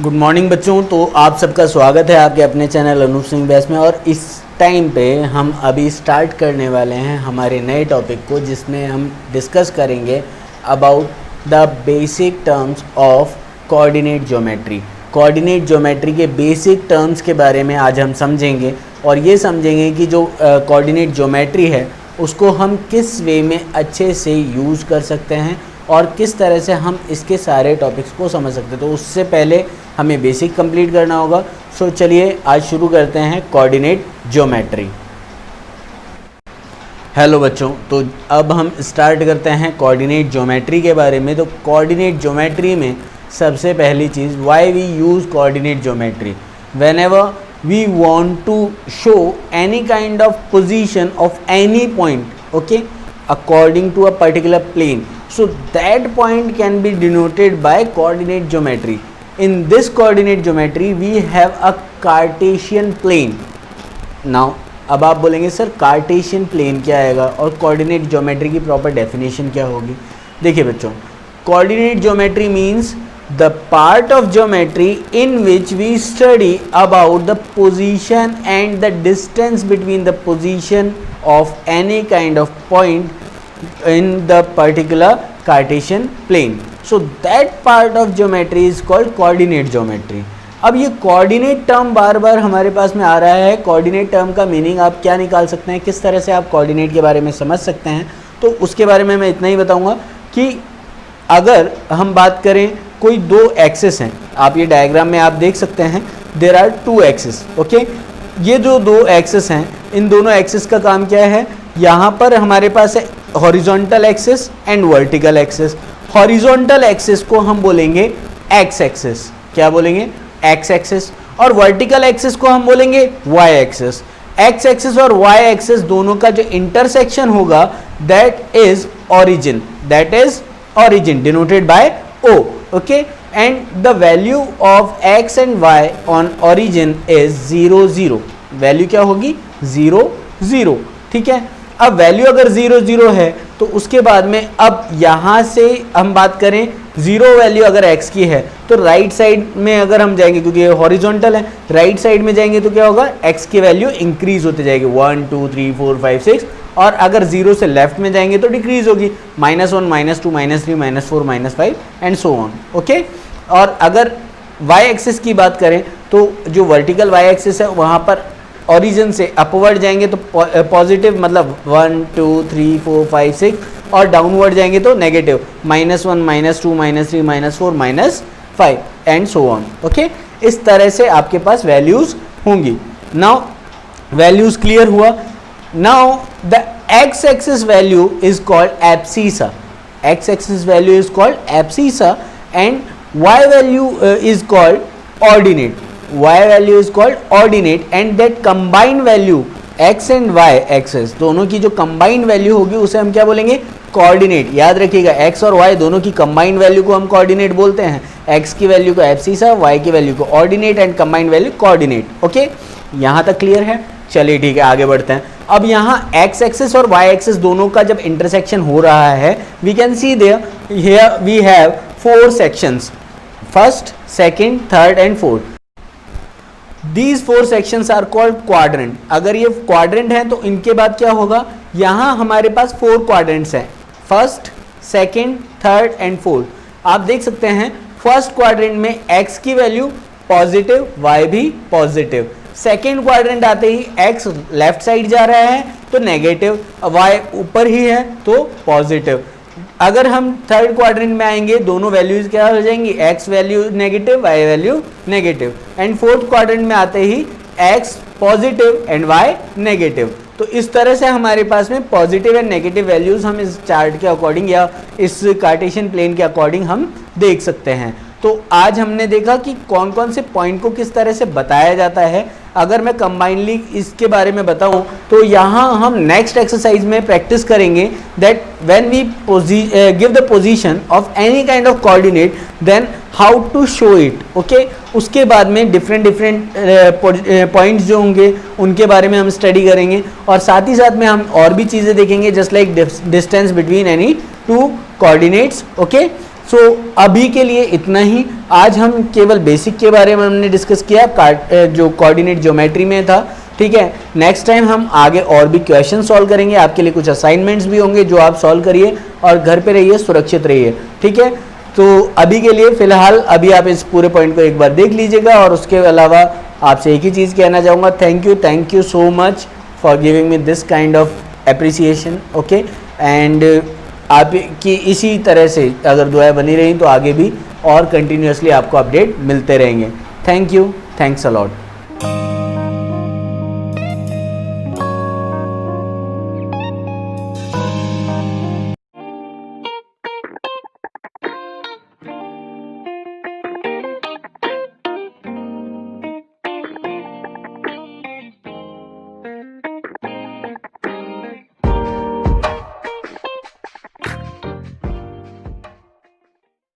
Good morning बच्चों। तो आप सबका स्वागत है आपके अपने चैनल अनूप सिंह बैस में। और इस टाइम पे हम अभी स्टार्ट करने वाले हैं हमारे नए टॉपिक को, जिसमें हम डिस्कस करेंगे about the basic terms of coordinate geometry. Coordinate geometry के बेसिक टर्म्स के बारे में आज हम समझेंगे और ये समझेंगे कि जो कोऑर्डिनेट ज्योमेट्री है उसको हम किस वे में अच्छे से यूज़ कर सकते हैं और किस तरह से हम इसके सारे टॉपिक्स को समझ सकते हैं। तो उससे पहले हमें बेसिक कंप्लीट करना होगा। सो चलिए आज शुरू करते हैं कोऑर्डिनेट ज्योमेट्री। हेलो बच्चों, तो अब हम स्टार्ट करते हैं कोऑर्डिनेट ज्योमेट्री के बारे में। तो कोऑर्डिनेट ज्योमेट्री में सबसे पहली चीज़, why we use coordinate geometry whenever we want to show any kind of position of any point, okay, according to a particular plane. So that point can be denoted by coordinate geometry. In this coordinate geometry we have a Cartesian plane. Now अब आप बोलेंगे sir Cartesian plane क्या आएगा और coordinate geometry की proper definition क्या होगी। देखिए बच्चों, coordinate geometry means the part of geometry in which we study about the position and the distance between the position of any kind of point in the particular Cartesian plane. So that part of geometry is called coordinate geometry. अब ये coordinate term बार बार हमारे पास में आ रहा है। Coordinate term का meaning आप क्या निकाल सकते हैं, किस तरह से आप कोऑर्डिनेट के बारे में समझ सकते हैं, तो उसके बारे में मैं इतना ही बताऊंगा कि अगर हम बात करें कोई दो एक्सिस हैं, आप ये डायग्राम में आप देख सकते हैं, there are two axis, okay. ये जो दो एक्सिस हैं, इन दोनों एक्सिस का काम क्या है, यहाँ पर हमारे पास है horizontal axis and vertical axis. Horizontal axis को हम बोलेंगे एक्स एक्सिस, क्या बोलेंगे, एक्स एक्सिस, और वर्टिकल एक्सिस को हम बोलेंगे वाई एक्सिस। एक्स एक्सिस और वाई एक्सिस दोनों का जो इंटरसेक्शन होगा that is origin, that is origin denoted by O, okay, and the value of x and y on origin is 0 0। Value क्या होगी, 0 0, ठीक है। अब वैल्यू अगर 0 0 है तो उसके बाद में अब यहाँ से हम बात करें, 0 वैल्यू अगर x की है तो राइट साइड में अगर हम जाएंगे, क्योंकि ये हॉरिजॉन्टल है, राइट साइड में जाएंगे तो क्या होगा, x की वैल्यू इंक्रीज होते जाएगी, 1 2 3 4 5 6, और अगर 0 से लेफ्ट में जाएंगे तो डिक्रीज होगी, -1 -2 -3 -4 -5 एंड सो ऑन, ओके। और अगर y एक्सिस की बात करें तो जो वर्टिकल y एक्सिस है वहाँ पर ओरिजिन से अपवर्ड जाएंगे तो पॉजिटिव, मतलब 1 2 3 4 5 6, और डाउनवर्ड जाएंगे तो negative, -1 -2 -3 -4 -5 and so on, okay. इस तरह से आपके पास वैल्यूज होंगी। नाउ वैल्यूज क्लियर हुआ। Now the x-axis value is called abscissa. X-axis value is called abscissa and y value is called ordinate. Y value is called ordinate and that combined value x and y axis दोनों की जो combined value होगी उसे हम क्या बोलेंगे, coordinate. याद रखिएगा x और y दोनों की combined value को हम कोऑर्डिनेट बोलते हैं। x की वैल्यू को abscissa, y की वैल्यू को ordinate and combined value coordinate, okay. यहाँ तक क्लियर है। चलिए ठीक है, आगे बढ़ते हैं। अब यहाँ x एक्सिस और y एक्सिस दोनों का जब इंटरसेक्शन हो रहा है, we can see there here we have 4 sections, first, second, third and fourth. These 4 sections are called quadrant. अगर ये क्वाड्रेंट हैं तो इनके बाद क्या होगा, यहाँ हमारे पास 4 क्वाड्रेंट्स हैं, first, second, third and fourth. आप देख सकते हैं फर्स्ट क्वाड्रेंट में x की वैल्यू पॉजिटिव, y भी पॉजिटिव। सेकेंड क्वाड्रेंट आते ही x लेफ्ट साइड जा रहा है तो नेगेटिव, y ऊपर ही है तो पॉजिटिव। अगर हम थर्ड क्वाड्रेंट में आएंगे दोनों वैल्यूज क्या हो जाएंगी, x value negative, y value negative, and fourth quadrant में आते ही x positive and y negative. तो इस तरह से हमारे पास में पॉजिटिव एंड नेगेटिव वैल्यूज हम इस चार्ट के अकॉर्डिंग या इस कार्टेशियन प्लेन के अकॉर्डिंग हम देख सकते हैं। तो आज हमने देखा कि कौन कौन से पॉइंट को किस तरह से बताया जाता है। अगर मैं कंबाइनली इसके बारे में बताऊं तो यहाँ हम नेक्स्ट एक्सरसाइज में प्रैक्टिस करेंगे that when we give the position of any kind of coordinate then how to show it, okay. उसके बाद में डिफरेंट पॉइंट्स जो होंगे उनके बारे में हम स्टडी करेंगे और साथ ही साथ में हम और भी चीज़ें देखेंगे just like distance between any two coordinates, okay. So अभी के लिए इतना ही। आज हम केवल बेसिक के बारे में हमने डिस्कस किया, जो कोऑर्डिनेट ज्योमेट्री में था, ठीक है। नेक्स्ट टाइम हम आगे और भी क्वेश्चन सॉल्व करेंगे, आपके लिए कुछ असाइनमेंट्स भी होंगे जो आप सॉल्व करिए और घर पे रहिए, सुरक्षित रहिए, ठीक है। तो अभी के लिए फ़िलहाल अभी आप इस पूरे पॉइंट को एक बार देख लीजिएगा, और उसके अलावा आपसे एक ही चीज़ कहना चाहूँगा, thank you so much for giving me this kind of appreciation, okay. And आपकी इसी तरह से अगर दुआएं बनी रही तो आगे भी और कंटिन्यूसली आपको अपडेट मिलते रहेंगे। Thank you, thanks a lot.